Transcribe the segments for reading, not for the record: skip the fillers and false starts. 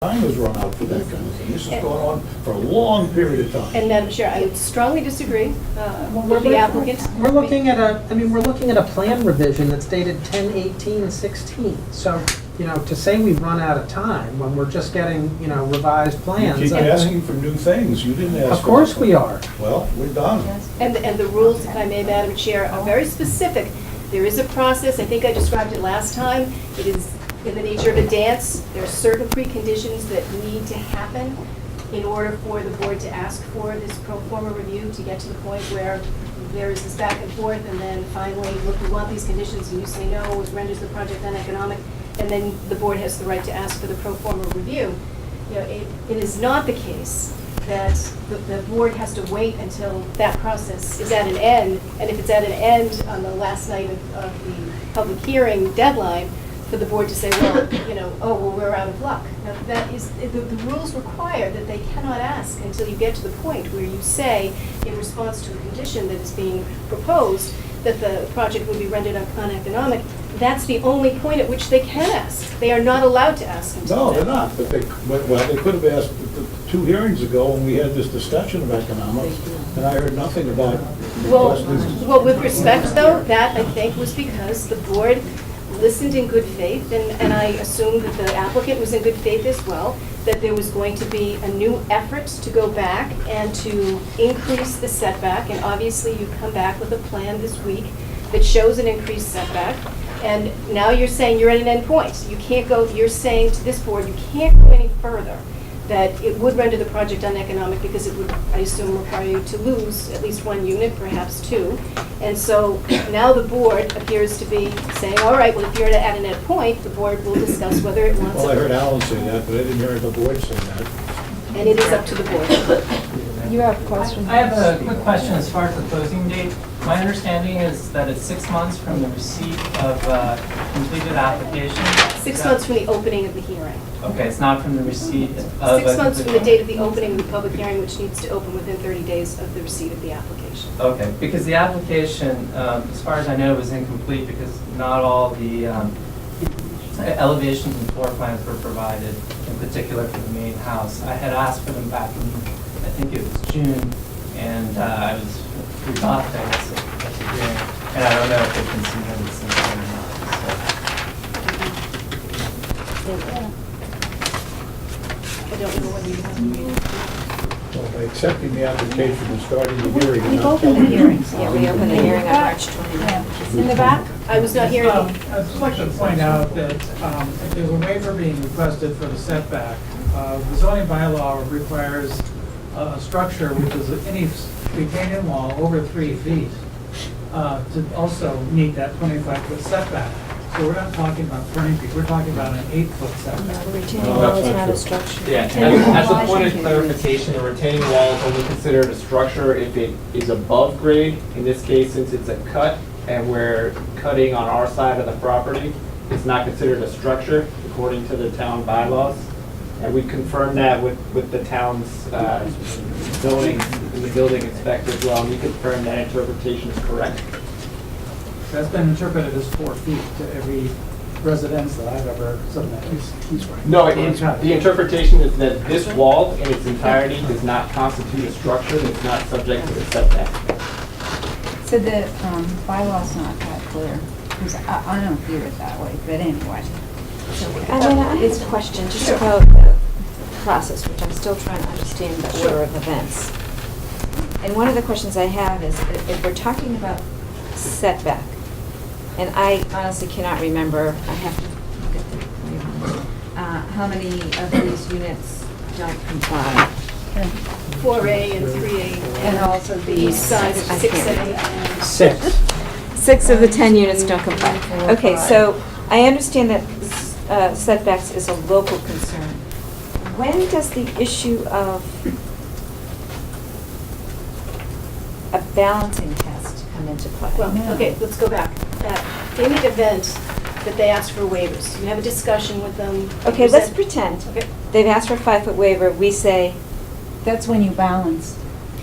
Time has run out for that kind of thing. This has gone on for a long period of time. And Madam Chair, I would strongly disagree with the applicant. We're looking at a plan revision that's dated 10/18/16. So, to say we've run out of time when we're just getting, revised plans. You keep asking for new things. You didn't ask. Of course we are. Well, we're done. And the rules, if I may, Madam Chair, are very specific. There is a process. I think I described it last time. It is in the nature of a dance. There are certain preconditions that need to happen in order for the board to ask for this pro forma review to get to the point where there is this back and forth, and then finally, look, we want these conditions, and you say no, which renders the project uneconomic, and then the board has the right to ask for the pro forma review. It is not the case that the board has to wait until that process is at an end, and if it's at an end on the last night of the public hearing deadline, for the board to say, well, we're out of luck. Now, that is, the rules require that they cannot ask until you get to the point where you say, in response to a condition that is being proposed, that the project would be rendered uneconomic. That's the only point at which they can ask. They are not allowed to ask until No, then. they're not, but they could have asked 2 hearings ago when we had this discussion of economics, and I heard nothing about. Well, with respect, though, that, I think, was because the board listened in good faith, and I assume that the applicant was in good faith as well, that there was going to be a new effort to go back and to increase the setback, and obviously you come back with a plan this week that shows an increased setback, and now you're saying you're at an end point. You can't go, you're saying to this board, you can't go any further, that it would render the project uneconomic because it would, I assume, require you to lose at least 1 unit, perhaps 2. And so now the board appears to be saying, all right, well, if you're at an end point, the board will discuss whether it wants Well, I heard it. Alan say that, but I didn't hear the board say that. And it is up to the board. You have a question? I have a quick question as far as the closing date. My understanding is that it's 6 months from the receipt of completed application. 6 months from the opening of the hearing. Okay, it's not from the receipt of. 6 months from the date of the opening of the public hearing, which needs to open within 30 days of the receipt of the application. Okay, because the application, as far as I know, was incomplete because not all the elevations and floor plans were provided, in particular for the main house. I had asked for them back in, I think it was June, and I was rebuffed, I guess, at the hearing. And I don't know if they've been submitted since then or not. I don't know whether you have a meeting. Well, by accepting the application and starting the hearing. We've opened the hearings. Yeah, we opened the hearing on March 29th. In the back? I was not hearing. I'd just like to point out that if there's a waiver being requested for the setback, the zoning bylaw requires a structure which is any retaining wall over 3 feet to also meet that 25-foot setback. So we're not talking about 20 feet, we're talking about an 8-foot setback. The retaining No, wall that's is not not a true. structure. Yeah, as a point of clarification, the retaining wall is only considered a structure if it is above grade. In this case, since it's a cut and we're cutting on our side of the property, it's not considered a structure according to the town bylaws. And we confirmed that with the town's zoning and the building inspector as well, and we confirmed that interpretation is correct. That's been interpreted as 4 feet to every residence that I've ever submitted. He's right. No, the interpretation is that this wall in its entirety does not constitute a structure and it's not subject to the setback. So the bylaw's not that clear, because I don't view it that way, but anyway. I have a question just about the process, which I'm still trying to understand the order of events. And one of the questions I have is, if we're talking about setback, and I honestly cannot remember, I have to look at the, how many of these units don't comply. 4A and 3A. And also the East side of I 6A. can't. and 6. 6 of the 10 units don't comply. Okay, so I understand that setbacks is a local concern. When does the issue of a balancing test come into play? Well, okay, let's go back. In the event that they ask for waivers, you have a discussion with them. Okay, let's pretend Okay. they've asked for a 5-foot waiver, we say, That's when you balance.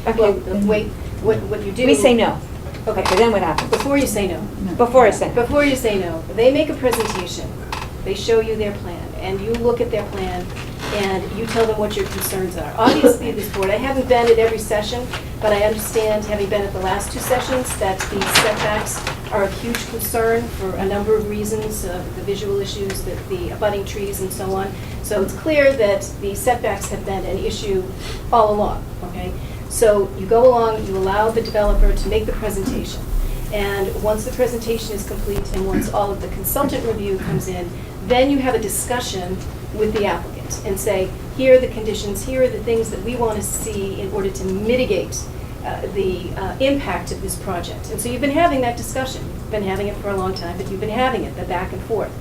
Well, okay, wait, what you do. we say no. Okay. Okay, then what happens? Before you say no. Before I say no. Before you say no, they make a presentation. They show you their plan, and you look at their plan, and you tell them what your concerns are. Obviously, this board, I haven't been at every session, but I understand, having been at the last 2 sessions, that the setbacks are a huge concern for a number of reasons, the visual issues, the abutting trees and so on. So it's clear that the setbacks have been an issue all along, okay? So you go along, you allow the developer to make the presentation. And once the presentation is complete and once all of the consultant review comes in, then you have a discussion with the applicant and say, here are the conditions, here are the things that we want to see in order to mitigate the impact of this project. And so you've been having that discussion. You've been having it for a long time, but you've been having it, the back and forth.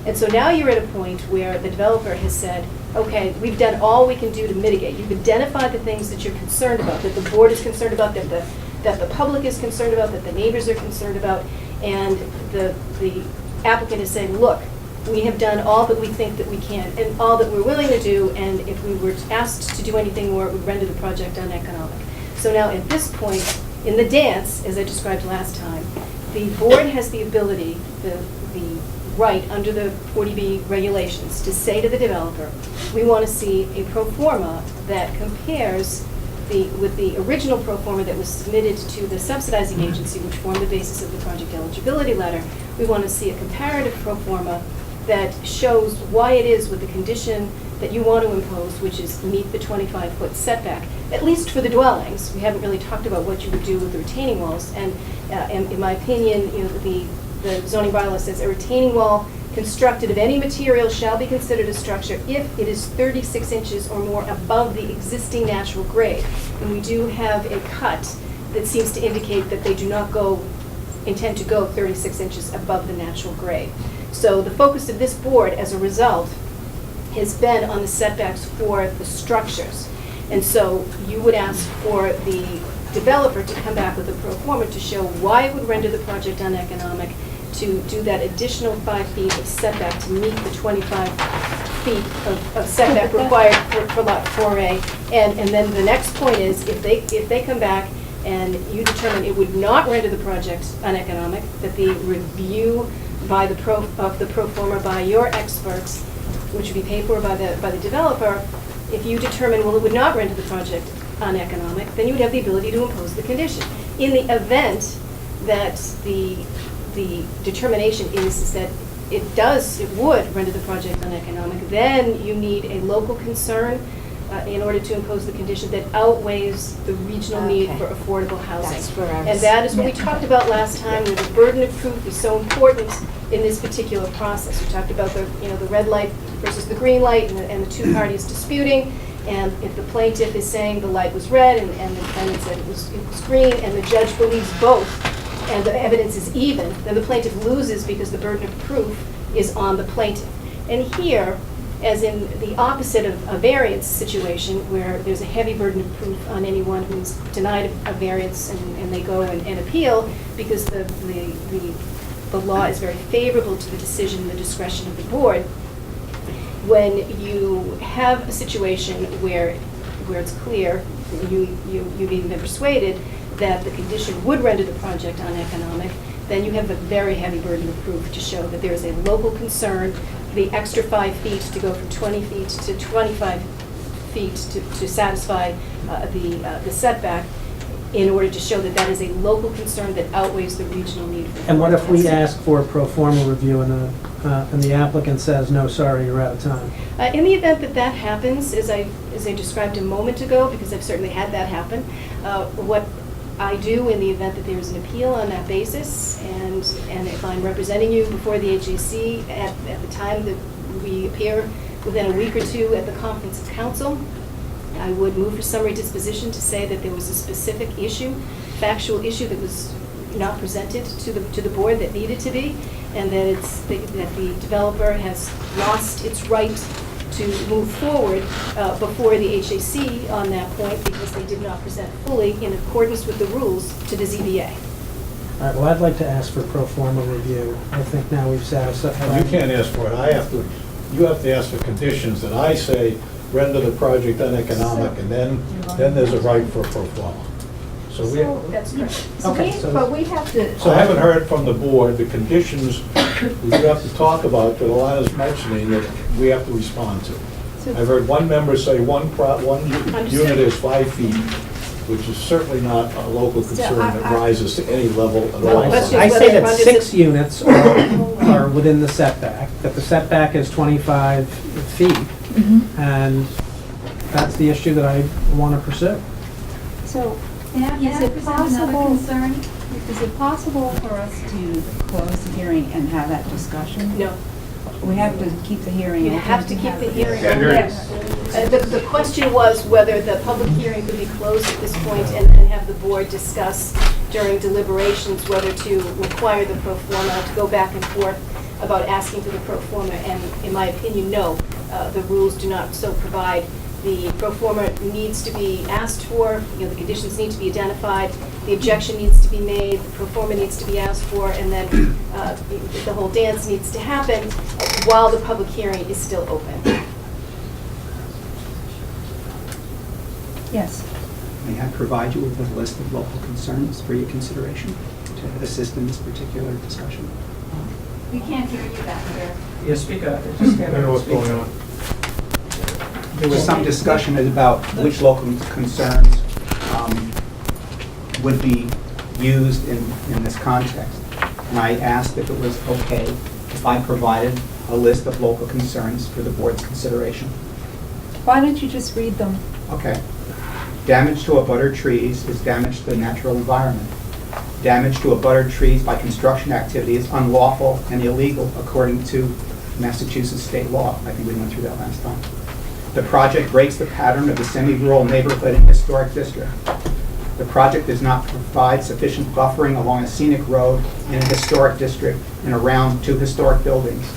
And so now you're at a point where the developer has said, okay, we've done all we can do to mitigate. You've identified the things that you're concerned about, that the board is concerned about, that the public is concerned about, that the neighbors are concerned about, and the applicant is saying, look, we have done all that we think that we can, and all that we're willing to do, and if we were asked to do anything more, it would render the project uneconomic. So now at this point, in the dance, as I described last time, the board has the ability, the right under the 40B regulations to say to the developer, we want to see a pro forma that compares with the original pro forma that was submitted to the subsidizing agency, which formed the basis of the project eligibility letter. We want to see a comparative pro forma that shows why it is with the condition that you want to impose, which is meet the 25-foot setback, at least for the dwellings. We haven't really talked about what you would do with the retaining walls. And in my opinion, you know, the zoning bylaw says a retaining wall constructed of any material shall be considered a structure if it is 36 inches or more above the existing natural grade. And we do have a cut that seems to indicate that they do not intend to go 36 inches above the natural grade. So the focus of this board, as a result, has been on the setbacks for the structures. And so you would ask for the developer to come back with a pro forma to show why it would render the project uneconomic, to do that additional 5 feet of setback to meet the 25 feet of setback required for lot 4A. And then the next point is, if they come back and you determine it would not render the project uneconomic, that the review by the pro forma by your experts, which would be paid for by the developer, if you determine, well, it would not render the project uneconomic, then you would have the ability to impose the condition. In the event that the determination is that it would render the project uneconomic, then you need a local concern in order to impose the condition that outweighs the regional need for affordable housing. That's where I was- And that is what we talked about last time, where the burden of proof is so important in this particular process. We talked about the red light versus the green light and the 2 parties disputing. And if the plaintiff is saying the light was red and the defendant said it was green, and the judge believes both, and the evidence is even, then the plaintiff loses because the burden of proof is on the plaintiff. And here, as in the opposite of a variance situation, where there's a heavy burden of proof on anyone who's denied a variance and they go and appeal, because the law is very favorable to the decision and the discretion of the board. When you have a situation where it's clear, you've even been persuaded that the condition would render the project uneconomic, then you have a very heavy burden of proof to show that there is a local concern, the extra 5 feet to go from 20 feet to 25 feet to satisfy the setback, in order to show that that is a local concern that outweighs the regional need for. And what if we ask for a pro forma review and the applicant says, no, sorry, you're out of time? In the event that happens, as I described a moment ago, because I've certainly had that happen, what I do in the event that there is an appeal on that basis, and if I'm representing you before the HAC at the time that we appear within a week or 2 at the conference of council, I would move for summary disposition to say that there was a specific issue, factual issue that was not presented to the board that needed to be, and that that the developer has lost its right to move forward before the HAC on that point, because they did not present fully in accordance with the rules to the ZBA. All right, well, I'd like to ask for pro forma review. I think now we've satisfied. You can't ask for it. You have to ask for conditions that I say render the project uneconomic, and then there's a right for pro forma. So That's correct. But we have to. So I haven't heard from the board the conditions that you have to talk about that Alana's mentioning that we have to respond to. I've heard one member say one unit is 5 feet, which is certainly not a local concern that rises to any level at Well, all. let's just- I say whether it that runs 6 it- units are within the setback, that the setback is 25 feet, and that's the issue that I want to pursue. So, May I is it present another possible, concern? is it possible for us to close the hearing and have that discussion? No, We have to keep the hearing you open. have to keep the hearing Andrew? open. The question was whether the public hearing could be closed at this point and then have the board discuss during deliberations whether to require the pro forma, to go back and forth about asking for the pro forma, and in my opinion, no. The rules do not so provide. The pro forma needs to be asked for, the conditions need to be identified, the objection needs to be made, the pro forma needs to be asked for, and then the whole dance needs to happen while the public hearing is still open. Yes. May I provide you with a list of local concerns for your consideration to assist in this particular discussion? We can't hear you back there. Yeah, speak up. Just stand up and speak. There was some discussion about which local concerns would be used in this context. And I asked if it was okay if I provided a list of local concerns for the board's consideration. Why don't you just read them? Okay. Damage to abutted trees is damage to the natural environment. Damage to abutted trees by construction activity is unlawful and illegal according to Massachusetts state law. I think we went through that last time. The project breaks the pattern of the semi-rural neighborhood and historic district. The project does not provide sufficient buffering along a scenic road in a historic district and around 2 historic buildings.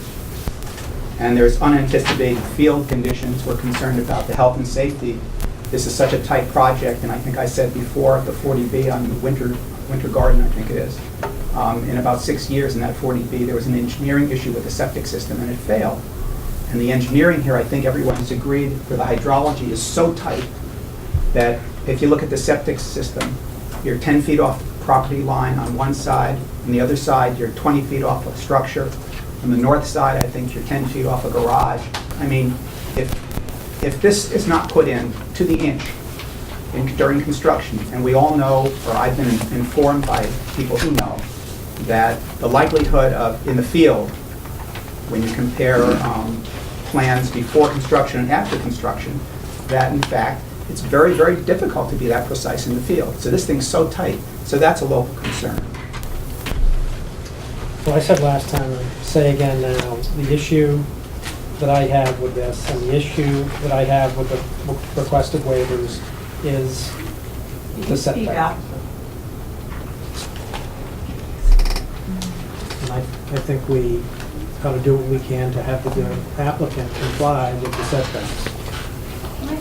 And there's unanticipated field conditions. We're concerned about the health and safety. This is such a tight project, and I think I said before, the 40B on the Winter Garden, I think it is. In about 6 years in that 40B, there was an engineering issue with the septic system, and it failed. And the engineering here, I think everyone has agreed, for the hydrology is so tight that if you look at the septic system, you're 10 feet off the property line on one side, and the other side, you're 20 feet off a structure. On the north side, I think you're 10 feet off a garage. I mean, if this is not put in to the inch during construction, and we all know, or I've been informed by people who know, that the likelihood of, in the field, when you compare plans before construction and after construction, that in fact, it's very, very difficult to be that precise in the field. So this thing's so tight. So that's a local concern. Well, I said last time, I say again now, the issue that I have with this and the issue that I have with the requested waivers is the setback. And I think we ought to do what we can to have the applicant comply with the setbacks.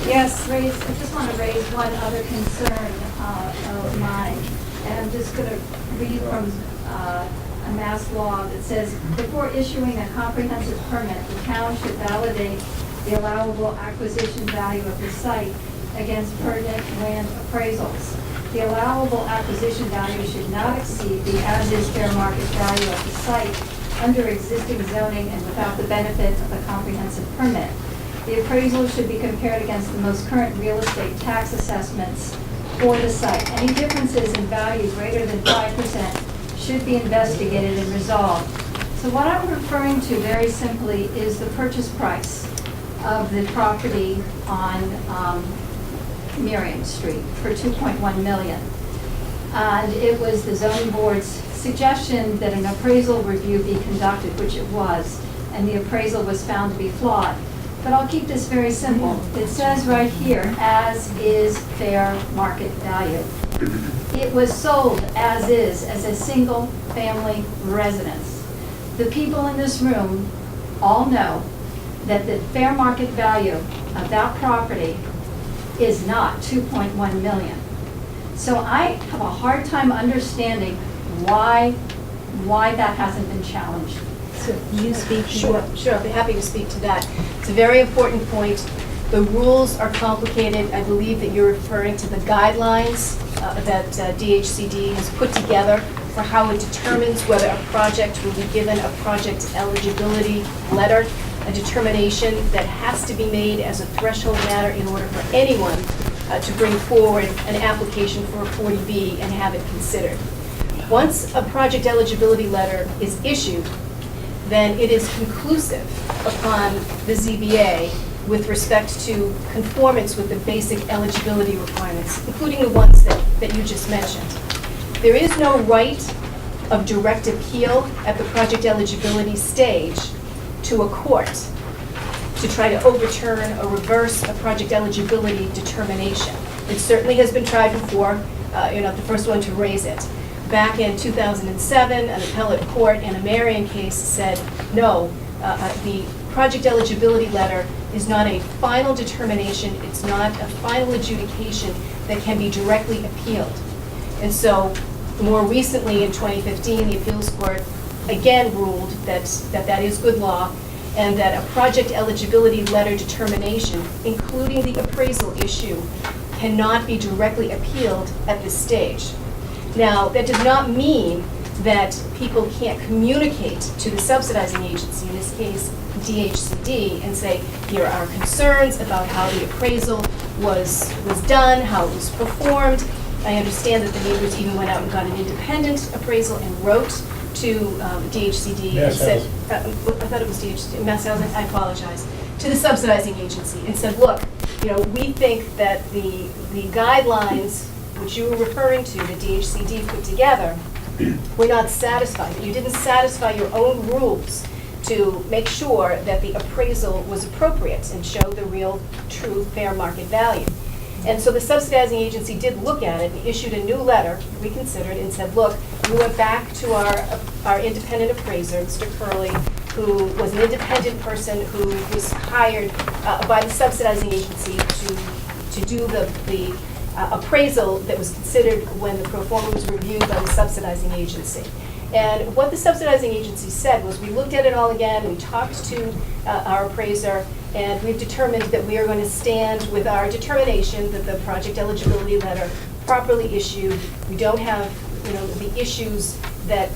Yes. I just want to raise one other concern of mine. And I'm just going to read from a Mass law that says, before issuing a comprehensive permit, the town should validate the allowable acquisition value of the site against pertinent land appraisals. The allowable acquisition value should not exceed the as-is fair market value of the site under existing zoning and without the benefit of a comprehensive permit. The appraisal should be compared against the most current real estate tax assessments for the site. Any differences in value greater than 5% should be investigated and resolved. So what I'm referring to very simply is the purchase price of the property on Miriam Street for $2.1 million. And it was the zoning board's suggestion that an appraisal review be conducted, which it was, and the appraisal was found to be flawed. But I'll keep this very simple. It says right here, as is fair market value. It was sold as is, as a single-family residence. The people in this room all know that the fair market value of that property is not $2.1 million. So I have a hard time understanding why that hasn't been challenged. So you speak? Sure, I'll be happy to speak to that. It's a very important point. The rules are complicated. I believe that you're referring to the guidelines that DHCD has put together for how it determines whether a project will be given a project eligibility letter. a determination that has to be made as a threshold matter in order for anyone to bring forward an application for a 40B and have it considered. Once a project eligibility letter is issued, then it is conclusive upon the ZBA with respect to conformance with the basic eligibility requirements, including the ones that you just mentioned. There is no right of direct appeal at the project eligibility stage to a court to try to overturn or reverse a project eligibility determination. It certainly has been tried before. You're not the first one to raise it. Back in 2007, an appellate court in a Marion case said, no, the project eligibility letter is not a final determination, it's not a final adjudication that can be directly appealed. And so, more recently in 2015, the appeals court again ruled that is good law, and that a project eligibility letter determination, including the appraisal issue, cannot be directly appealed at this stage. Now, that does not mean that people can't communicate to the subsidizing agency, in this case DHCD, and say, here are our concerns about how the appraisal was done, how it was performed. I understand that the neighbors even went out and got an independent appraisal and wrote to DHCD and said, I thought it was DHCD, Mass Housing, I apologize, to the subsidizing agency and said, look, we think that the guidelines which you were referring to, the DHCD put together, were not satisfied. You didn't satisfy your own rules to make sure that the appraisal was appropriate and showed the real, true, fair market value. And so the subsidizing agency did look at it and issued a new letter, reconsidered, and said, look, we went back to our independent appraiser, Mr. Curley, who was an independent person who was hired by the subsidizing agency to do the appraisal that was considered when the pro forma was reviewed by the subsidizing agency. And what the subsidizing agency said was, we looked at it all again, we talked to our appraiser, and we've determined that we are going to stand with our determination that the project eligibility letter properly issued. We don't have, the issues that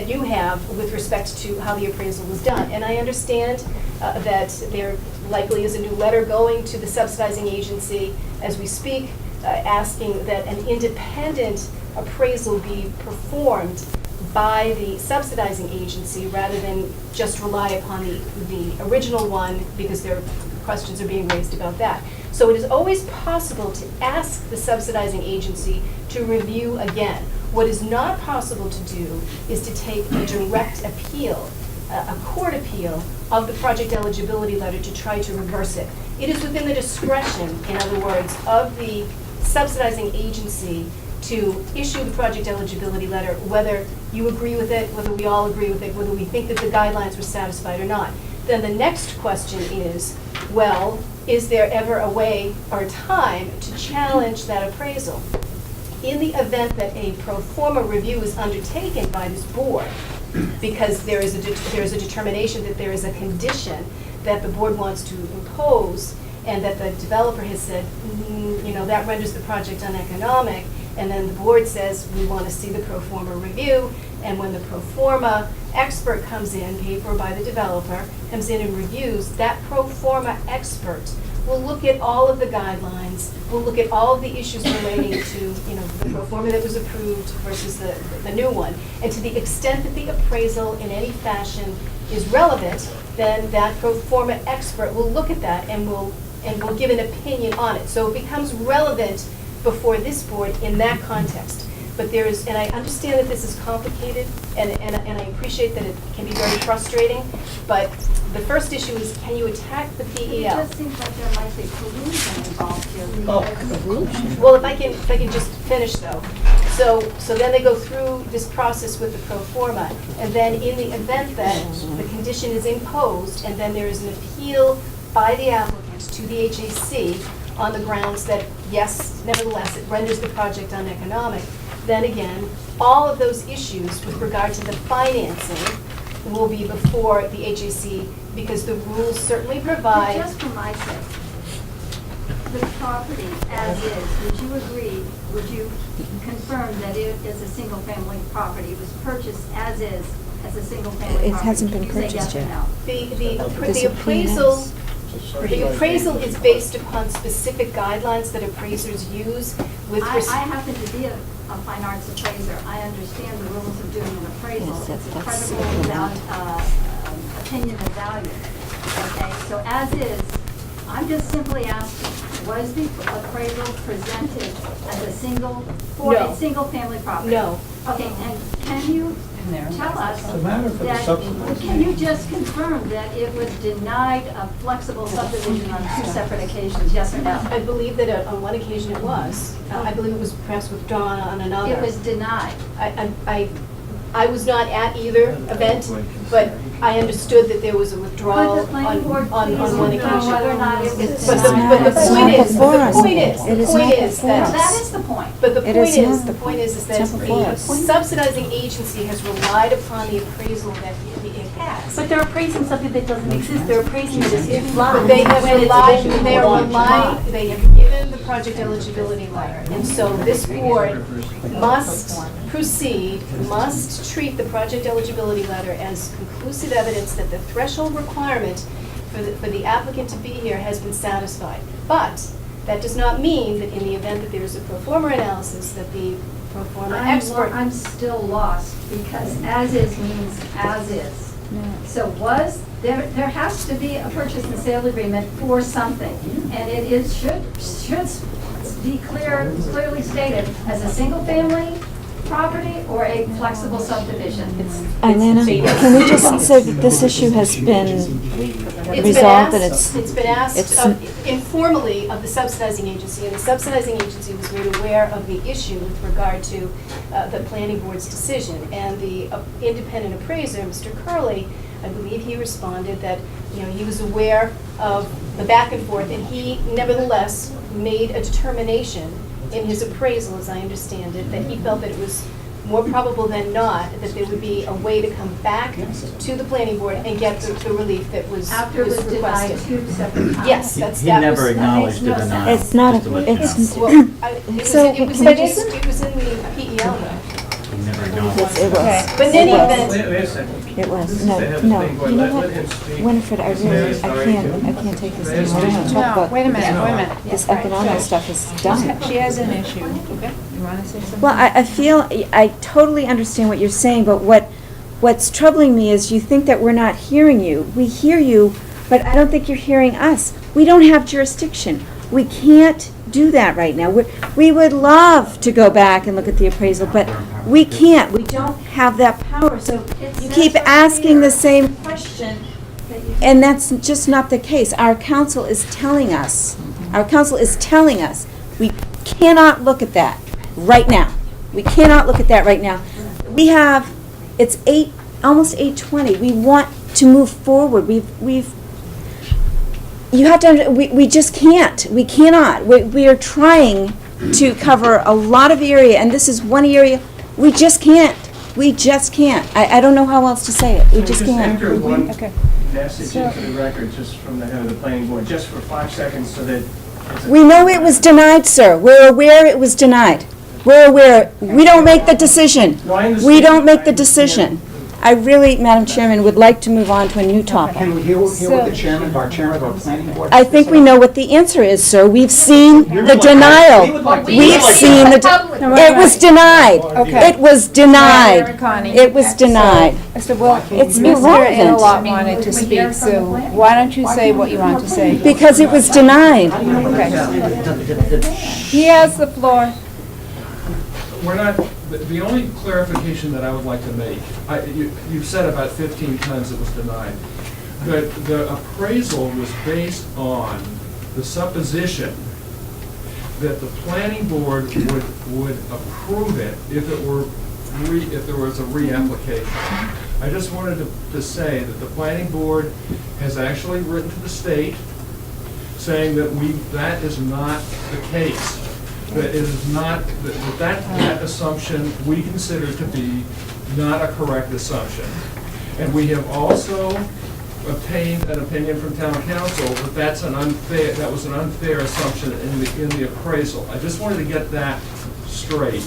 you have with respect to how the appraisal was done. And I understand that there likely is a new letter going to the subsidizing agency as we speak, asking that an independent appraisal be performed by the subsidizing agency rather than just rely upon the original one, because there questions are being raised about that. So it is always possible to ask the subsidizing agency to review again. What is not possible to do is to take a direct appeal, a court appeal of the project eligibility letter to try to reverse it. It is within the discretion, in other words, of the subsidizing agency to issue the project eligibility letter, whether you agree with it, whether we all agree with it, whether we think that the guidelines were satisfied or not. Then the next question is, well, is there ever a way or a time to challenge that appraisal? In the event that a pro forma review is undertaken by this board, because there is a determination that there is a condition that the board wants to impose, and that the developer has said, that renders the project uneconomic, and then the board says, we want to see the pro forma review, and when the pro forma expert comes in, paid for by the developer, comes in and reviews, that pro forma expert will look at all of the guidelines, will look at all of the issues relating to, the pro forma that was approved versus the new one. And to the extent that the appraisal in any fashion is relevant, then that pro forma expert will look at that and will give an opinion on it. So it becomes relevant before this board in that context. But there is, and I understand that this is complicated, and I appreciate that it can be very frustrating, but the first issue is, can you attack the PEL? It just seems like there might be collusion involved here. Well, if I can just finish though. So then they go through this process with the pro forma, and then in the event that the condition is imposed, and then there is an appeal by the applicant to the HAC on the grounds that, yes, nevertheless, it renders the project uneconomic, then again, all of those issues with regard to the financing will be before the HAC, because the rules certainly provide. But just for my sake, the property as is, would you agree, would you confirm that it is a single-family property, it was purchased as is, as a single-family property? It hasn't been You say purchased yes or yet. no. There's The a appraisal, P&S. the appraisal is based upon specific guidelines that appraisers use with I respect. happen to be a fine arts appraiser. I understand the rules of doing an appraisal. Yes, It's a that's credible the opinion and value. Okay, so as is, I'm just simply asking, was the appraisal presented as a for No. a single-family property? No. Okay, and can you tell us It's a matter for the subsequent. can you just confirm that it was denied a flexible subdivision on 2 separate occasions, yes or no? I believe that on one occasion it was. I believe it was perhaps withdrawn on another. It was denied. I was not at either event, but I understood that there was a withdrawal Could the planning board on please one confirm occasion. whether or not it was It's But denied? the It's point not is, before us. the point is, It is the point not is before that. us. That is the point. But the It point is is, not. the point is that It's not before us. the subsidizing agency has relied upon the appraisal that it has. But they're appraising something that doesn't exist, they're appraising it as if But they have relied, they are relying, they have given the project eligibility letter. And so this board must proceed, must treat the project eligibility letter as conclusive evidence that the threshold requirement for the applicant to be here has been satisfied. But that does not mean that in the event that there is a pro forma analysis, that the pro forma expert. I'm still lost, because as is means as is. So there has to be a purchase and sale agreement for something, and it should be clearly stated as a single-family property or a flexible subdivision. Elena, can we just say that this issue has been resolved and It's been asked informally of the subsidizing agency, and the subsidizing agency was made aware of the issue with regard to the planning board's decision. And the independent appraiser, Mr. Curley, I believe he responded that, he was aware of the back and forth, and he nevertheless made a determination in his appraisal, as I understand it, that he felt that it was more probable than not that there would be a way to come back to the planning board and get the relief that was After it was denied requested. 2 separate times. Yes, He that never was. acknowledged the that makes no denial. It's not just to let you know. it's, Well, it So, was in but it was in the PEL though. He never acknowledged. it was. But in any It was. event, Wait a second. It was, This is no, the head of no, planning board. you know Let what, him speak. Winifred, I can't take this anymore, I want to talk about. wait a minute. This economic stuff is done. She has an issue. You want to say something? Well, I feel, I totally understand what you're saying, but what's troubling me is you think that we're not hearing you. We hear you, but I don't think you're hearing us. We don't have jurisdiction. We can't do that right now. We would love to go back and look at the appraisal, but we can't. We don't have that power. So you keep asking the same question, and that's just not the case. Our council is telling us, we cannot look at that right now. We cannot look at that right now. We have, it's almost 8:20. We want to move forward. You have to, we just can't. We cannot. We are trying to cover a lot of area, and this is one area, we just can't. We just can't. I don't know how else to say it. We just can't. Enter one Okay. message into the record, just from the head of the planning board, just for 5 seconds, so that. it's a- We know it was denied, sir. We're aware it was denied. We're aware. We don't make the decision. No, I understand. We don't make the I understand. decision. I really, Madam Chairman, would like to move on to a new topic. Can we hear what the chairman of our planning board? I think we know what the answer is, sir. We've seen the denial. We've seen the, it was denied. Okay. It was denied. Connie. It was denied. So, well, It's Mr. irrelevant. Inalot wanted to speak, so why don't you say what you want to say? Because it was denied. Okay. He has the floor. We're not, the only clarification that I would like to make, you've said about 15 times it was denied. The appraisal was based on the supposition that the planning board would approve it if it were if there was a reapplication. I just wanted to say that the planning board has actually written to the state saying that that is not the case. That it is not, that assumption we consider to be not a correct assumption. And we have also obtained an opinion from town council that that was an unfair assumption in the appraisal. I just wanted to get that straight.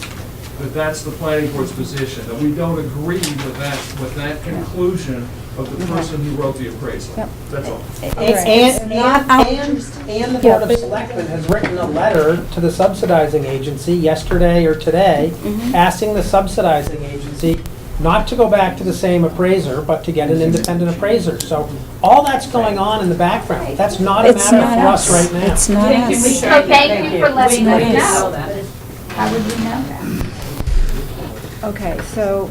that that's the planning board's position, that we don't agree with that conclusion of the person who wrote the appraisal. Yep. That's all. And the Board of Selectmen has written a letter to the subsidizing agency yesterday or today, asking the subsidizing agency not to go back to the same appraiser, but to get an independent appraiser. So all that's going on in the background. That's not a It's matter not for us us. right now. It's not us. So thank you for letting us know. How would we know that? Okay, so,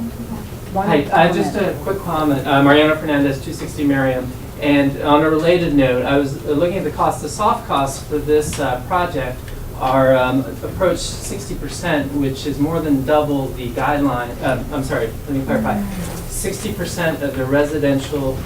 one Hi, just a quick comment. Mariano Fernandez, 260 Merriam. And on a related note, I was looking at the cost. The soft costs for this project are approach 60%, which is more than double the guideline. I'm sorry, let me clarify. 60% of the residential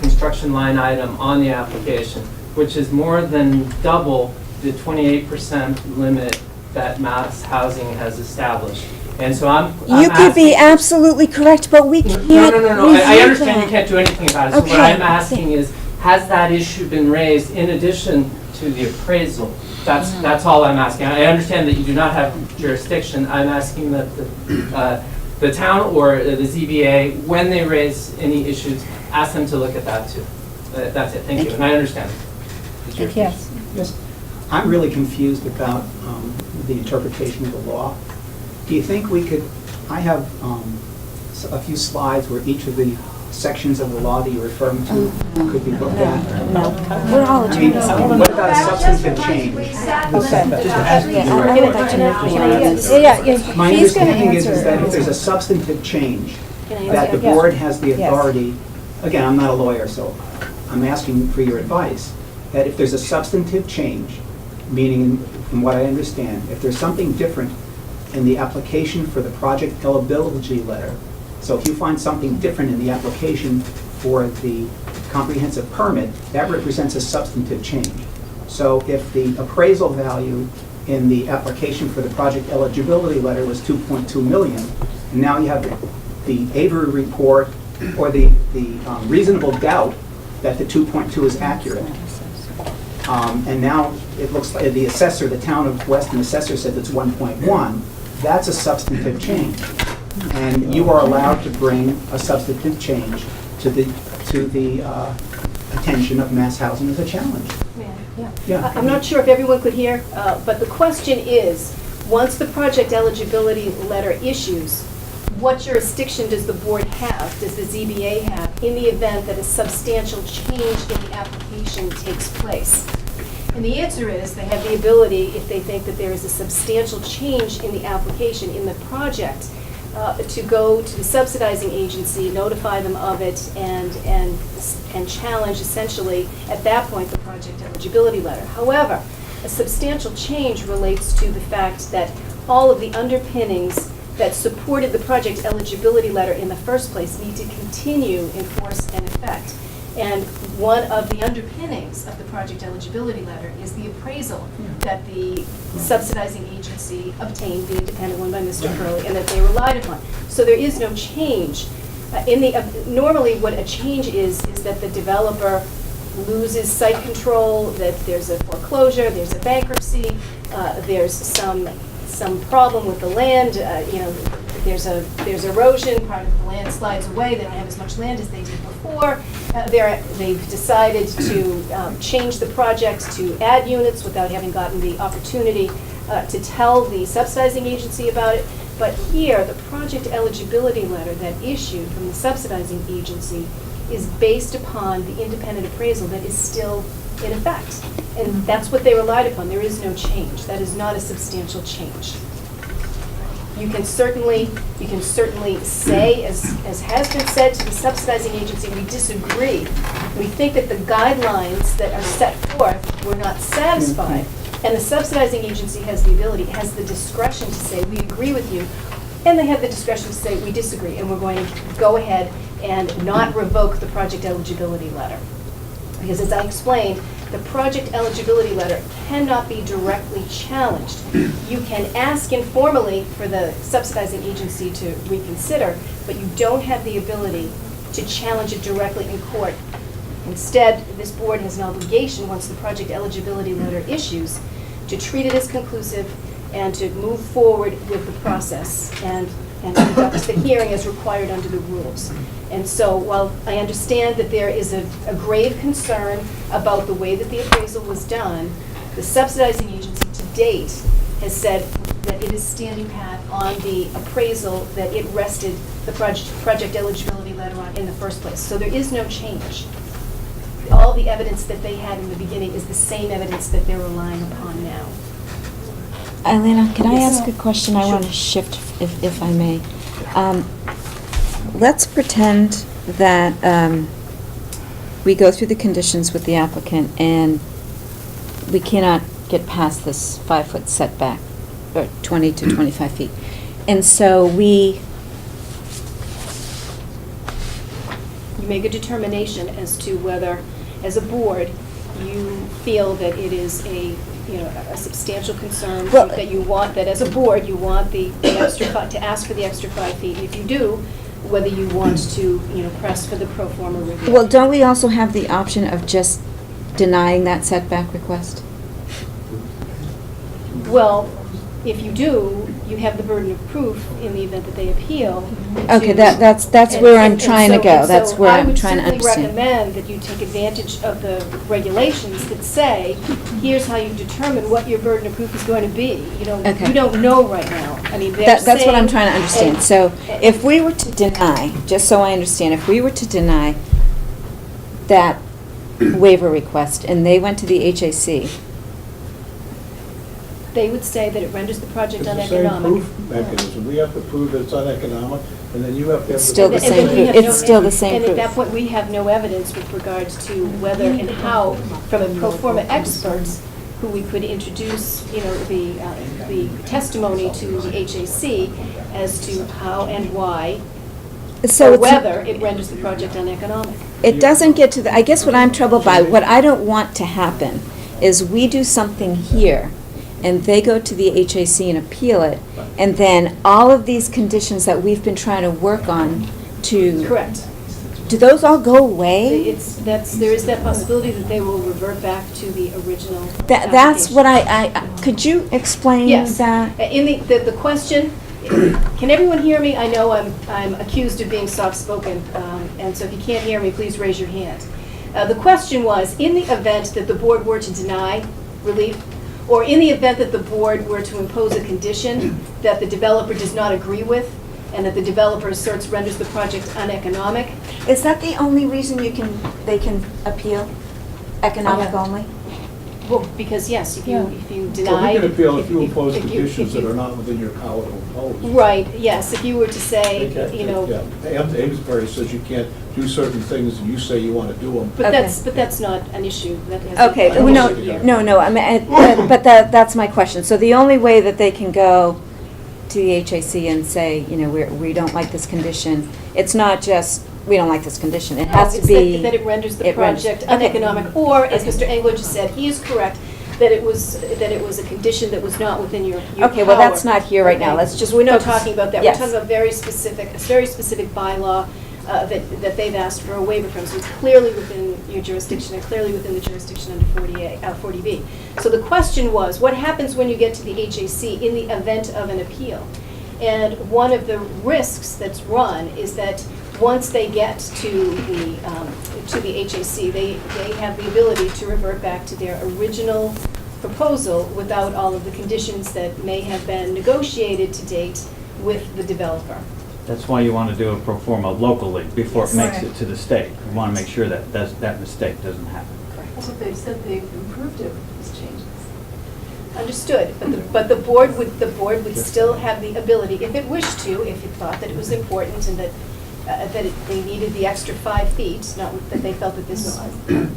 construction line item on the application, which is more than double the 28% limit that Mass Housing has established. And so I'm You could be asking- absolutely correct, but we can't No. I review understand you that. can't do anything about it. So what Okay. I'm asking is, has that issue been raised in addition to the appraisal? That's all I'm asking. I understand that you do not have jurisdiction. I'm asking that the town or the ZBA, when they raise any issues, ask them to look at that too. That's it. Thank you. And I understand. It's your yes. Yes. I'm really confused about the interpretation of the law. Do you think we could, I have a few slides where each of the sections of the law that you're referring to could be looked at? No, we're all I mean, attorneys. what about a substantive change? My He's gonna understanding is answer. that if there's a substantive change, Can I that the answer? Yeah. board has the Yes. authority, again, I'm not a lawyer, so I'm asking for your advice, that if there's a substantive change, meaning, from what I understand, if there's something different in the application for the project eligibility letter, so if you find something different in the application for the comprehensive permit, that represents a substantive change. So if the appraisal value in the application for the project eligibility letter was 2.2 million, and now you have the Avery report or the reasonable doubt that the 2.2 is accurate. And now it looks like the assessor, the town of Weston assessor said it's 1.1. That's a substantive change. And you are allowed to bring a substantive change to the attention of Mass Housing as a challenge. Yeah. I'm not sure if everyone could hear, but the question is, once the project eligibility letter issues, what jurisdiction does the board have, does the ZBA have, in the event that a substantial change in the application takes place? And the answer is, they have the ability, if they think that there is a substantial change in the application, in the project, to go to the subsidizing agency, notify them of it, and challenge essentially, at that point, the project eligibility letter. However, a substantial change relates to the fact that all of the underpinnings that supported the project eligibility letter in the first place need to continue in force and effect. And one of the underpinnings of the project eligibility letter is the appraisal that the subsidizing agency obtained, the independent one by Mr. Hurley, and that they relied upon. So there is no change. Normally what a change is that the developer loses site control, that there's a foreclosure, there's a bankruptcy, there's some problem with the land, there's erosion, part of the land slides away, they don't have as much land as they did before. They've decided to change the project to add units without having gotten the opportunity to tell the subsidizing agency about it. But here, the project eligibility letter that issued from the subsidizing agency is based upon the independent appraisal that is still in effect. And that's what they relied upon. There is no change. That is not a substantial change. You can certainly say, as has been said to the subsidizing agency, we disagree. We think that the guidelines that are set forth were not satisfied. And the subsidizing agency has the ability, has the discretion to say, we agree with you. And they have the discretion to say, we disagree, and we're going to go ahead and not revoke the project eligibility letter. Because as I explained, the project eligibility letter cannot be directly challenged. You can ask informally for the subsidizing agency to reconsider, but you don't have the ability to challenge it directly in court. Instead, this board has an obligation, once the project eligibility letter issues, to treat it as conclusive and to move forward with the process and conduct the hearing as required under the rules. And so while I understand that there is a grave concern about the way that the appraisal was done, the subsidizing agency to date has said that it is standing pat on the appraisal that it rested the project eligibility letter on in the first place. So there is no change. All the evidence that they had in the beginning is the same evidence that they're relying upon now. Eileen, can I Yes. ask a question? I Sure. want to shift, if I may. Let's pretend that we go through the conditions with the applicant and we cannot get past this 5-foot setback, or 20 to 25 feet. And so You make a determination as to whether, as a board, you feel that it is a substantial concern, Well- that you want, that as a board, you want the extra, to ask for the extra 5 feet. And if you do, whether you want to, press for the pro forma review. Well, don't we also have the option of just denying that setback request? Well, if you do, you have the burden of proof in the event that they appeal. Okay, to- that's and- where I'm and trying to so- go. and That's so where I'm trying to I would certainly understand. recommend that you take advantage of the regulations that say, here's how you determine what your burden of proof is going to be. Okay. You don't know right now. I mean, they're That's what I'm saying- trying to understand. and- So if we were to deny, just so I understand, if we were to deny that waiver request and they went to the HAC, They would say that it renders the project It's the same uneconomic. proof mechanism. We have to prove that it's uneconomic, and then you have to have. It's still the And same then we proof. have It's no- still the same And at that proof. point, we have no evidence with regards to whether and how, from a pro forma experts, who we could introduce, the testimony to the HAC as to how and why, So or it's, whether it renders the project uneconomic. it doesn't get to the, I guess what I'm troubled by, what I don't want to happen is we do something here and they go to the HAC and appeal it, and then all of these conditions that we've been trying to work on to. Correct. Do those all go away? There is that possibility that they will revert back to the original That's application. what I, could you explain Yes. that? In the question, can everyone hear me? I know I'm accused of being soft-spoken, and so if you can't hear me, please raise your hand. The question was, in the event that the board were to deny relief, or in the event that the board were to impose a condition that the developer does not agree with, and that the developer asserts renders the project uneconomic. Is that the only reason they can appeal? Economic only? Well, because yes, if you Well, deny. we can appeal if you impose if you- conditions if that you- are not within your power to impose. Right, yes, if you were to say, Yeah, Amesbury says you can't do certain things, and you say you want to do them. but Okay. that's not an issue. That has Okay, an no, issue here. no, I mean, but that's my question. So the only way that they can go to the HAC and say, we don't like this condition, it's not just, we don't like this condition, it has to It's be. that it renders the it renders- project okay. uneconomic, or, as Okay. Mr. Engler just said, he is correct, that it was a condition that was not within your power. Okay, well, that's not here right now. Okay. Let's just We're not focus- talking about that. Yes. We're talking about a very specific bylaw that they've asked for a waiver from. So it's clearly within your jurisdiction and clearly within the jurisdiction under 40B. So the question was, what happens when you get to the HAC in the event of an appeal? And one of the risks that's run is that once they get to the HAC, they have the ability to revert back to their original proposal without all of the conditions that may have been negotiated to date with the developer. That's why you want to do a pro forma locally before it Yes. makes it to the state. You want to make sure that that mistake doesn't happen. That's what they've said they've improved it with these changes. Understood, but the board would still have the ability, if it wished to, if it thought that it was important and that they needed the extra 5 feet, not that they felt that this,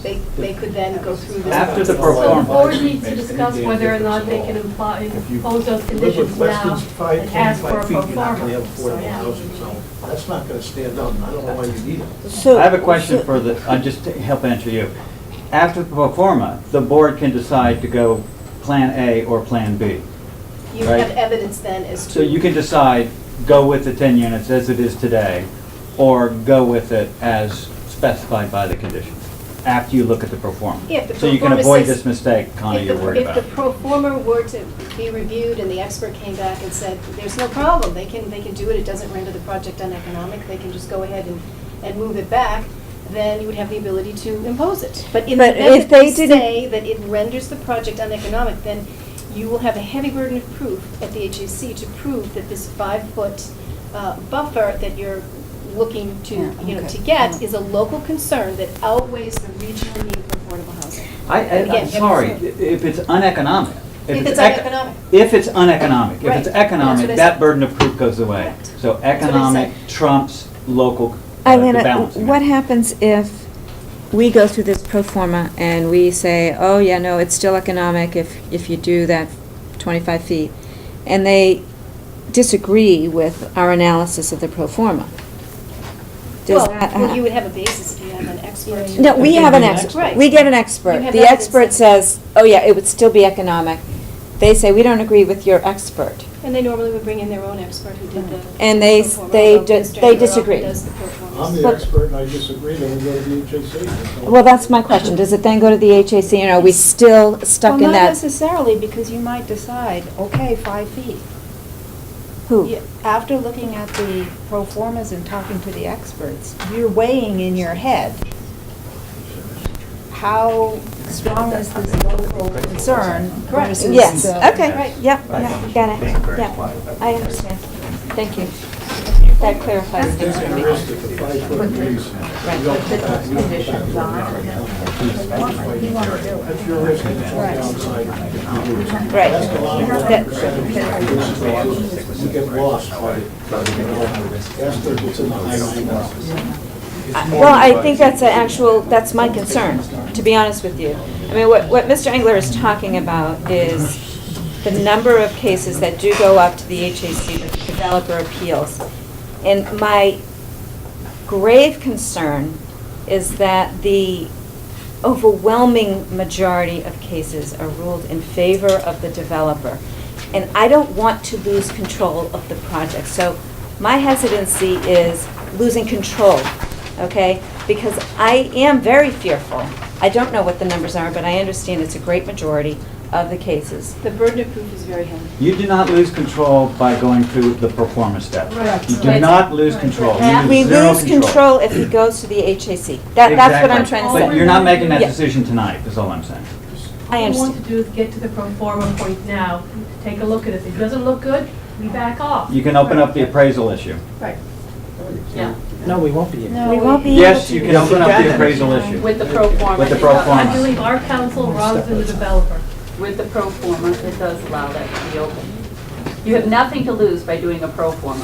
they could then go through this. After the process. pro So the forma. board needs to discuss whether or not they can impose those conditions now and ask for a pro You're not going to have forma. affordable housing, so that's not going to stand up. I don't know why you need it. So- I have a question for just to help answer you. After the pro forma, the board can decide to go Plan A or Plan B. You right. have evidence then as to. So you can decide, go with the 10 units as it is today, or go with it as specified by the conditions. after you look at the pro forma. If the So you pro can forma avoid says- this mistake, Connie, If you're the- worried about. If the pro forma were to be reviewed and the expert came back and said, there's no problem, they can do it, it doesn't render the project uneconomic, they can just go ahead and move it back, then you would have the ability to impose it. But in the But event if that they they didn't- say that it renders the project uneconomic, then you will have a heavy burden of proof at the HAC to prove that this 5-foot buffer that you're looking to, Yeah, to okay. get is a local concern that outweighs the regional need for affordable housing. Again, I'm sorry, if it's uneconomic. If it's ec- uneconomic. If it's uneconomic, if Right. it's That's what economic, I that said. burden of proof goes away. Correct. So what I economic said. trumps local, the Eileen, balancing. what happens if we go through this pro forma and we say, oh, yeah, no, it's still economic if you do that 25 feet, and they disagree with our analysis of the pro forma? Does that Well, you would have a basis if you have an expert. No, we have an Right. expert. We get an You expert. have The evidence expert that- says, oh, yeah, it would still be economic. They say, we don't agree with your expert. And they normally would bring in their own expert who did the. And they pro forma, they although di- Mr. they Engler disagree. does the pro formas. I'm the But- expert and I disagree, then we go to the HAC. Well, that's my question. Does it then go to the HAC, and are we still stuck in Well, not that? necessarily, because you might decide, okay, 5 feet. Who? After looking at the pro formas and talking to the experts, you're weighing in your head, how strong is this local concern versus Yes, the- okay, Right. yep, yeah, got it, yeah, I understand. Thank you. That clarifies It's things for me. risk that the 5-foot trees. Right. you don't put that- you don't put that in on. That's your risk, and it's no Right. downside if you lose. Right. That's the long run That- percentage. You get lost by, after it's in the high 90s. Well, I think that's my concern, to be honest with you. I mean, what Mr. Engler is talking about is the number of cases that do go up to the HAC, the developer appeals. And my grave concern is that the overwhelming majority of cases are ruled in favor of the developer. And I don't want to lose control of the project. So my hesitancy is losing control, okay? Because I am very fearful. I don't know what the numbers are, but I understand it's a great majority of the cases. The burden of proof is very heavy. You do not lose control by going through the pro forma step. Right. You do Right. not lose control. You We zero lose control if he goes to the HAC. That's what I'm Exactly. trying to say. But you're not making that Yeah. decision tonight, is all I'm saying. I All we understand. want to do is get to the pro forma point now, take a look at it. If it doesn't look good, we back off. You can open up the appraisal issue. Right. Yeah, No, we won't be able to. We won't be able Yes, to. you can open up the appraisal issue. with the pro forma. With the pro forma. I believe our counsel rather than the developer. With the pro forma, it does allow that to be open. You have nothing to lose by doing a pro forma.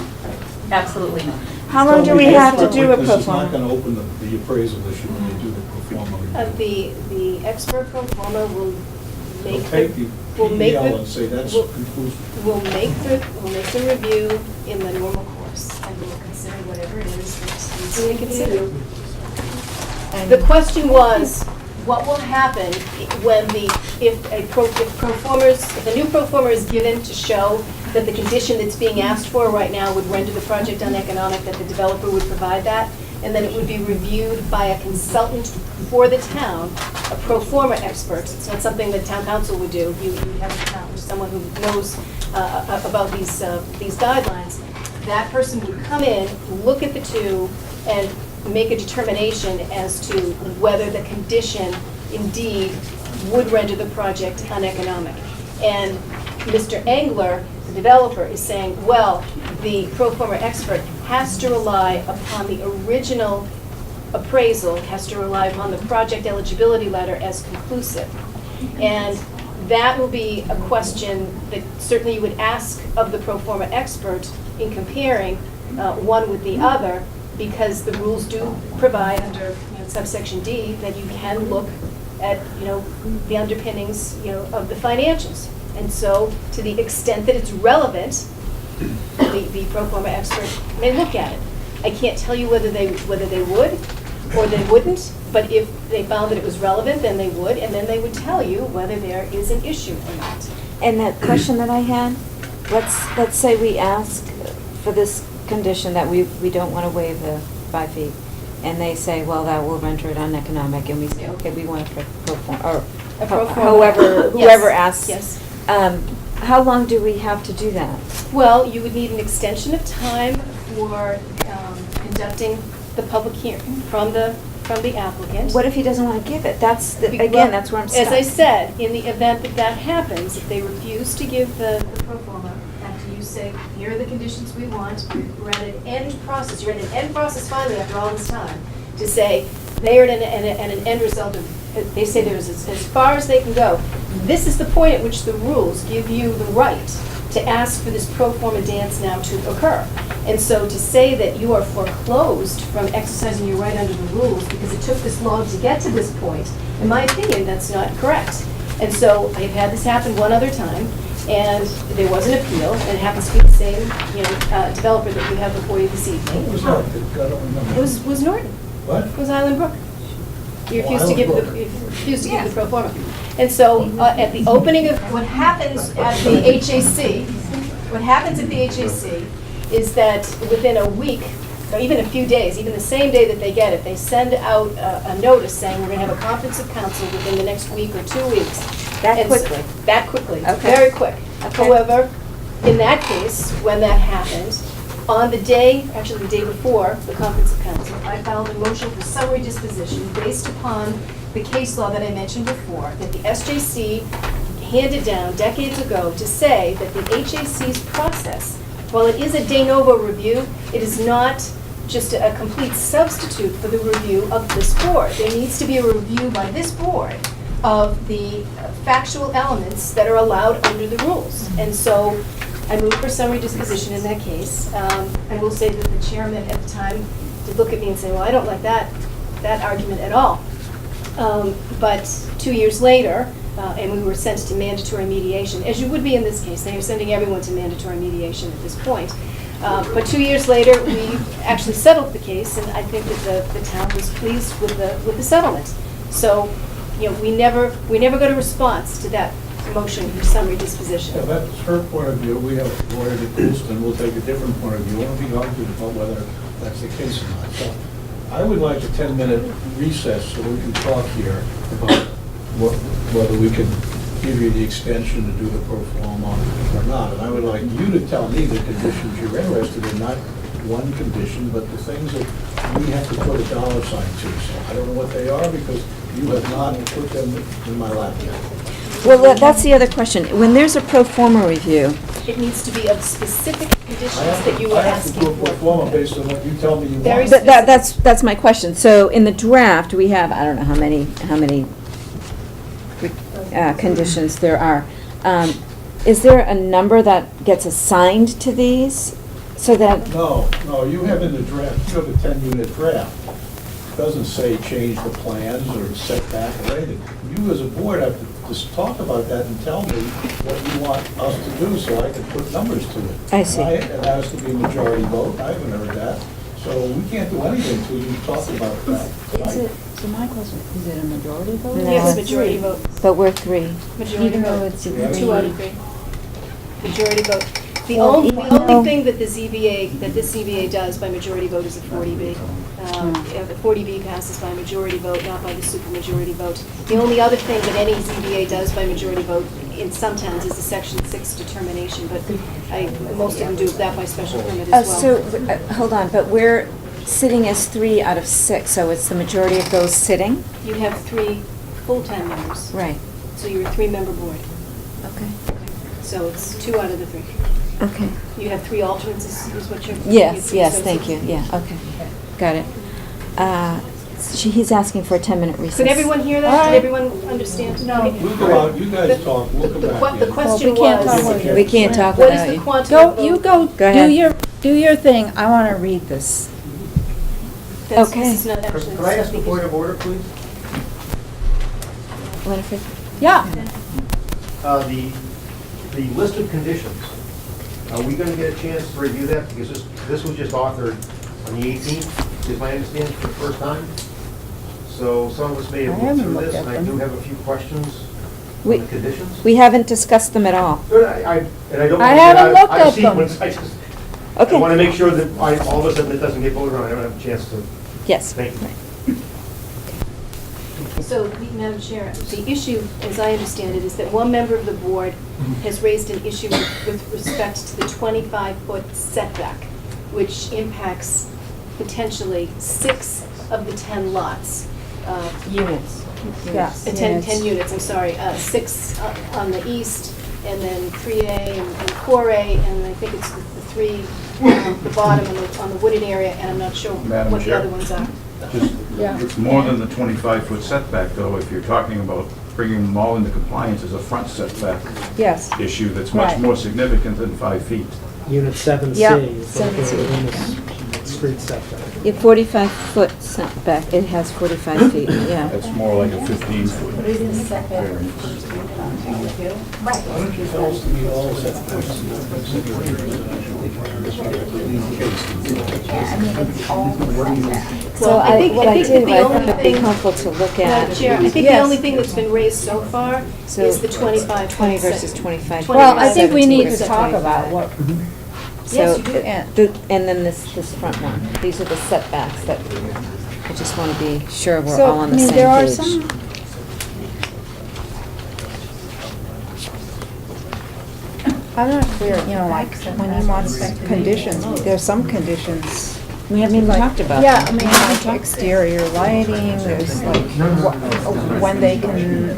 Absolutely nothing. How long do we have to do a pro This is not forma? going to open the appraisal issue when you do the pro forma. The expert pro forma will They'll make take the, the will make PL the. and say that's will- conclusive. We'll make the review in the normal course, and we'll consider whatever it is that needs to be considered. The question was, what will happen when if a new pro forma is given to show that the condition that's being asked for right now would render the project uneconomic, that the developer would provide that, and then it would be reviewed by a consultant for the town, a pro forma expert. It's not something that town council would do. You have someone who knows about these guidelines. That person would come in, look at the two, and make a determination as to whether the condition indeed would render the project uneconomic. And Mr. Engler, the developer, is saying, well, the pro forma expert has to rely upon the original appraisal, has to rely upon the project eligibility letter as conclusive. And that will be a question that certainly you would ask of the pro forma expert in comparing one with the other, because the rules do provide under subsection D that you can look at the underpinnings of the financials. And so, to the extent that it's relevant, the pro forma expert may look at it. I can't tell you whether they would or they wouldn't, but if they found that it was relevant, then they would, and then they would tell you whether there is an issue or not. And that question that I had, let's say we ask for this condition that we don't want to waive the 5 feet. and they say, well, that will render it uneconomic, and we say, okay, we want a pro forma, or A pro forma. however, Yes, whoever asks. Yes. How long do we have to do that? Well, you would need an extension of time for conducting the public hearing from the applicant. What if he doesn't want to give it? That's, Well, again, that's where I'm stuck. As I said, in the event that that happens, if they refuse to give the pro forma, after you say, here are the conditions we want, we're at an end process, you're at an end process finally after all this time, to say, they are at an end result of, they say there's as far as they can go. This is the point at which the rules give you the right to ask for this pro forma dance now to occur. And so to say that you are foreclosed from exercising your right under the rules because it took this long to get to this point, in my opinion, that's not correct. And so I've had this happen one other time, and there was an appeal, and it happens to be the same, developer that you have before you this evening. What was that? I don't remember. It was Norton. What? It was Island Brook. You refused to Island give the, Brook. you refused to give the pro forma. And so, at the opening of, what happens at the HAC, is that within a week, or even a few days, even the same day that they get it, they send out a notice saying, we're gonna have a conference of council within the next week or 2 weeks. That And so- quickly? That quickly, Okay. very quick. Okay. However, in that case, when that happened, on the day, actually the day before the conference of council, I filed a motion for summary disposition based upon the case law that I mentioned before, that the SJC handed down decades ago to say that the HAC's process, while it is a de novo review, it is not just a complete substitute for the review of this board. There needs to be a review by this board of the factual elements that are allowed under the rules. And so I moved for summary disposition in that case. I will say that the chairman at the time did look at me and say, well, I don't like that argument at all. But 2 years later, and we were sent to mandatory mediation, as you would be in this case. They are sending everyone to mandatory mediation at this point. But 2 years later, we actually settled the case, and I think that the town was pleased with the settlement. So, we never got a response to that motion for summary disposition. Yeah, that's her point of view. We have a lawyer at Houston, we'll take a different point of view. We'll be arguing about whether that's the case or not. So I would like a 10-minute recess so we can talk here about whether we can give you the extension to do the pro forma or not. And I would like you to tell me the conditions you're interested in, not one condition, but the things that we have to put a dollar sign to. So I don't know what they are because you have not put them in my lap yet. Well, that's the other question. When there's a pro forma review, It needs to be of specific conditions that you are I have to asking do a pro for. forma based on what you tell me you Very want. that's my question. So in the draft, we have, I don't know how many conditions there are. Is there a number that gets assigned to these so that? No, you have in the draft, you have a 10-unit draft. It doesn't say change the plans or set back or anything. You as a board have to just talk about that and tell me what you want us to do so I can put numbers to it. I see. It has to be a majority vote, I haven't heard that. So we can't do anything until you talk about that. Is it, so my question, is it a majority vote? No. Yes, majority vote. But we're three. Majority Even though vote. it's a Yeah. 2 out of 3. Majority vote. The Well, only even though- thing that this ZBA does by majority vote is a 40B. The 40B passes by majority vote, not by the supermajority vote. The only other thing that any ZBA does by majority vote in some towns is a Section 6 determination, but most of them do that by special permit as well. So, hold on, but we're sitting as 3 out of 6, so it's the majority of those sitting? You have 3 full-time members, Right. so you're a 3-member board. Okay. So it's 2 out of the 3. Okay. You have 3 alternates is what you're. Yes, so yes, it's- thank you, yeah, okay. Got it. He's asking for a 10-minute recess. Could everyone hear that? Did everyone understand? No. We'll go out, you guys talk, we'll come back The in. question Well, we can't was, talk We can't talk what without is the you. quantum Go, of you vote? go, ahead. do your thing. I want to read this. Okay. This is not actually. Could I ask a point of order, please? Winifred? Yeah. The list of conditions, are we going to get a chance to review that? Because this was just authored on the 18th, is my understanding, for the first time. So some of us may have I looked haven't through looked this, at and I them. do have a few questions We- on the conditions. We haven't discussed them at all. Good, and I don't I want to haven't get looked out at of them. sequence. I Okay. want to make sure that all of a sudden it doesn't get voted on. I don't have a chance to Yes. Thank you. So, Madam Chair, the issue, as I understand it, is that one member of the board has raised an issue with respect to the 25-foot setback, which impacts potentially 6 of the 10 lots. Units. Yes. 10 units, I'm sorry, 6 on the east, and then 3A and 4A, and I think it's the 3, the bottom on the wooded area, and I'm not sure Madam what the Chair. other ones are. It's more than the 25-foot setback, though, if you're talking about bringing them all into compliance as a front setback Yes. issue that's much Right. more significant than 5 feet. Unit 7C Yep, is 7C, located in yeah. the street setback. Yeah, 45-foot setback, it has 45 feet, yeah. That's more like a 15-foot What is the setback? variance. Why don't you tell us to meet all the setbacks? So I think- what I I think did, that the I only thought it'd be thing- helpful to look at. Madam Chair, I think the Yes. only thing that's been raised so far So, is the 25. 20 versus 25. Well, I think we need to 17 talk versus about 25. what, So, Yes, you do. and then this front one, these are the setbacks that, I just want to be sure we're so, all on the same page. there are some, I'm not clear, like, when he wants conditions, there's some conditions. We haven't even talked about Yeah, them. I mean, like exterior lighting, there's like, when they can,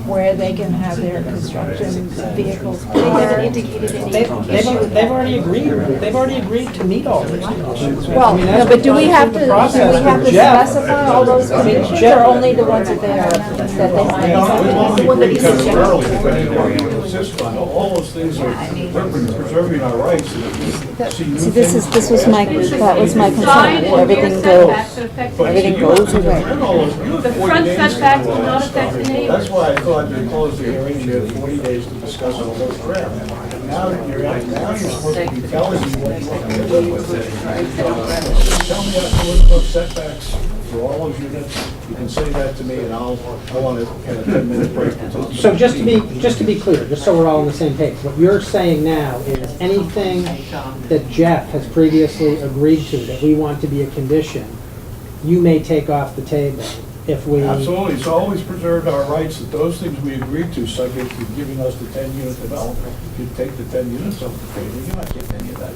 where they can have their construction vehicles They haven't parked. indicated any They've issue. already agreed to meet all those conditions. I Well, mean, no, as but we've do we gone have through to, the do we process have with to Jeff, specify all those conditions, or only the ones that they are, that they might? The one that he said earlier, depending on what you insist on, all those things are preserving our rights. See, this was my, that was my concern, everything goes away. The front setbacks will not affect the neighbors. That's why I thought you closed the hearing, you had 40 days to discuss all those drafts. Now you're supposed to be telling me what you want to do with it. Tell me what setbacks for all those units, you can say that to me, and I want to get a 10-minute break. So just to be clear, just so we're all on the same page, what you're saying now is anything that Jeff has previously agreed to that we want to be a condition, you may take off the table if we... Absolutely, it's always preserved our rights, that those things we agreed to, subject to giving us the 10-unit development. If you take the 10 units off the table, you're not getting any of that.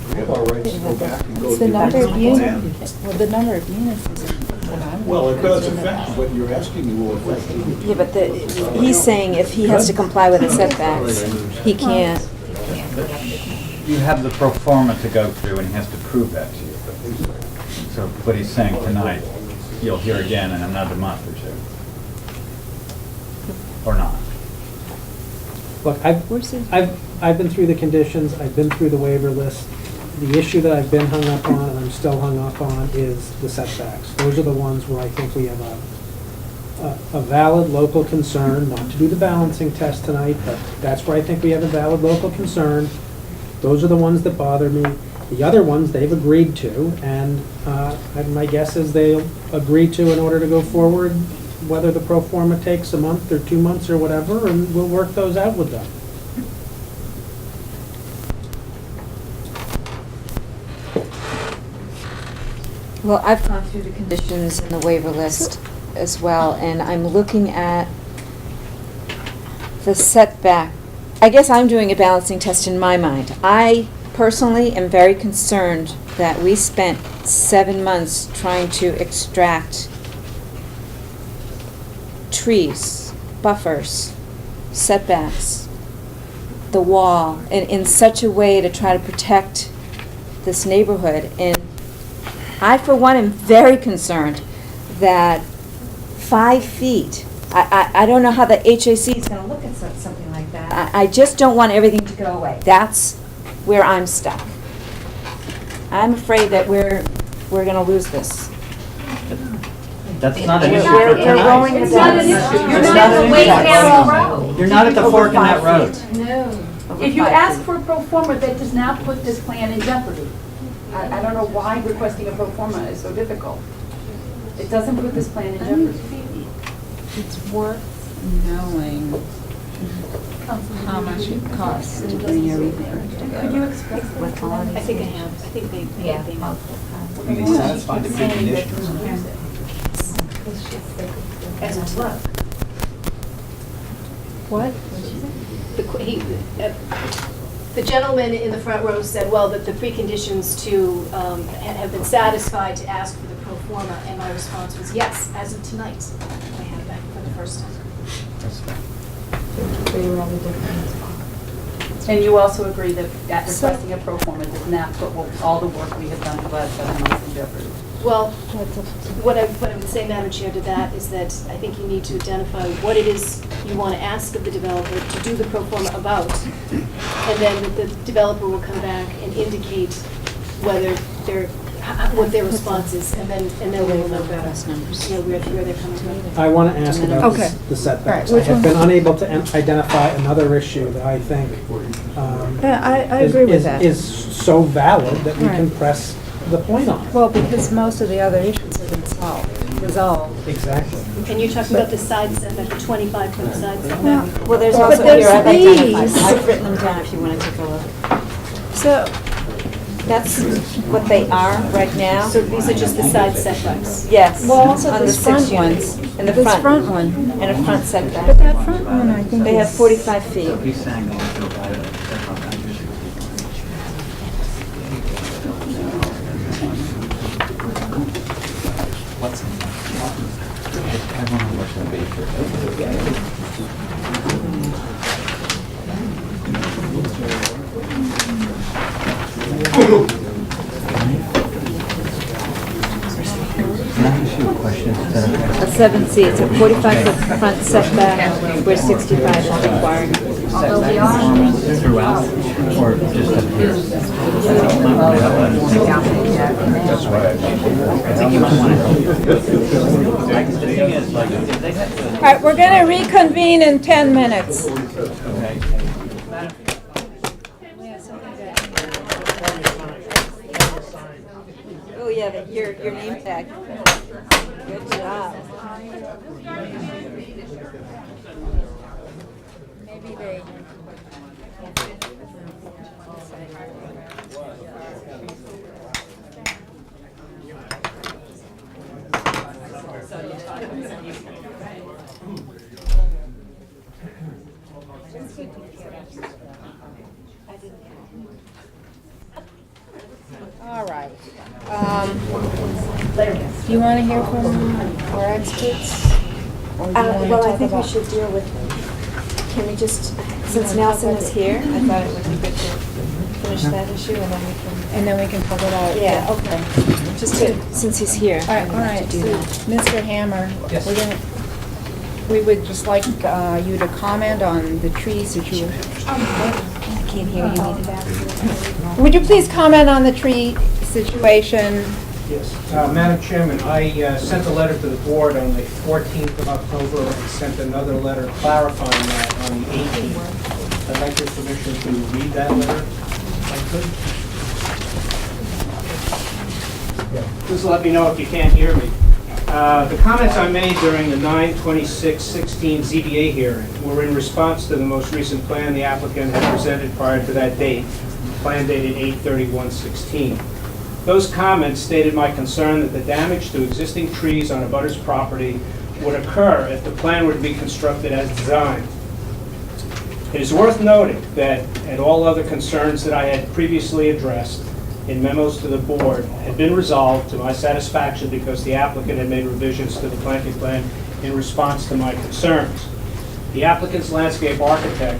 We have our rights to go back and go It's to the number of plan. units, well, the number of units is what I'm. Well, it does affect, what you're asking me will affect. Yeah, but he's saying if he has to comply with the setbacks, he can't. You have the pro forma to go through, and he has to prove that to you. So what he's saying tonight, you'll hear again in another month or two. Or not. Look, I've been through the conditions, I've been through the waiver list. The issue that I've been hung up on, and I'm still hung up on, is the setbacks. Those are the ones where I think we have a valid local concern, not to do the balancing test tonight, but that's where I think we have a valid local concern. Those are the ones that bother me. The other ones, they've agreed to, and my guess is they'll agree to in order to go forward, whether the pro forma takes a month or 2 months or whatever, and we'll work those out with them. Well, I've gone through the conditions in the waiver list as well, and I'm looking at the setback. I guess I'm doing a balancing test in my mind. I personally am very concerned that we spent 7 months trying to extract trees, buffers, setbacks, the wall, in such a way to try to protect this neighborhood. And I, for one, am very concerned that 5 feet, I don't know how the HAC is going to look at something like that. I just don't want everything to go away. That's where I'm stuck. I'm afraid that we're going to lose this. That's not an We're- issue for we're tonight. rolling the It's not an dice. issue. You're It's not not an way issue. down the road. You're not at the fork in that road. No. If you ask for a pro forma, that does not put this plan in jeopardy. I don't know why requesting a pro forma is so difficult. It doesn't put this plan in jeopardy. It's worth knowing how much it costs to bring everything together. Could you explain? I think I have, I think they. Yeah. And they satisfy the preconditions. As of tonight. What? The gentleman in the front row said, well, that the preconditions to, have been satisfied to ask for the pro forma, and my response was, yes, as of tonight, I have that for the first time. And you also agree that requesting a pro forma does not put all the work we have done for the last 7 months in jeopardy? Well, what I would say, Madam Chair, to that is that I think you need to identify what it is you want to ask of the developer to do the pro forma about, and then the developer will come back and indicate whether what their response is, and then we will know better, where they're coming from. I want to ask about Okay. the setbacks. All I right, have which been unable to identify another issue that I think I agree with that. is so valid that we can Right. press the point on it. Well, because most of the other issues have been resolved. Exactly. And you're talking about the side setback, the 25-foot side setback? Well, there's But also there's here, I've identified, these. I've written them down if you want to take a look. So, That's what they are right now. So these are just the side setbacks? Yes. well, also on the this front 6 one. units. In the This front. front one. And a front setback. But that front one, I think They have is- 45 feet. He's saying they don't feel bad. What's I want to watch the baker. Can I ask you a question? A 7C, it's a 45-foot front setback where 65 is required. Throughout, or just up here? That's why I think you might want to. The thing is, like, if they had All right, we're going to reconvene in 10 minutes. okay. Oh, yeah, your name tag. Good job. Maybe they... All right. Do you want to hear from our experts? Or do you wanna Well, I talk think we about- should deal with, can we just, since Nelson is here, I thought it would be good to finish that issue and then we can. And then we can talk about... Yeah, okay. Just to, since he's here. All right, to do that. Mr. Hammer, Yes. we would just like you to comment on the tree situation. I can't hear you either. Would you please comment on the tree situation? Yes. Madam Chairman, I sent a letter to the board on the 14th of October and sent another letter clarifying that on the 18th. I'd like your permission to read that letter, if I could. Just let me know if you can't hear me. The comments I made during the 9/26/16 ZBA hearing were in response to the most recent plan the applicant had presented prior to that date, plan dated 8/31/16. Those comments stated my concern that the damage to existing trees on a butter's property would occur if the plan were to be constructed as designed. It is worth noting that, and all other concerns that I had previously addressed in memos to the board had been resolved to my satisfaction because the applicant had made revisions to the planting plan in response to my concerns. The applicant's landscape architect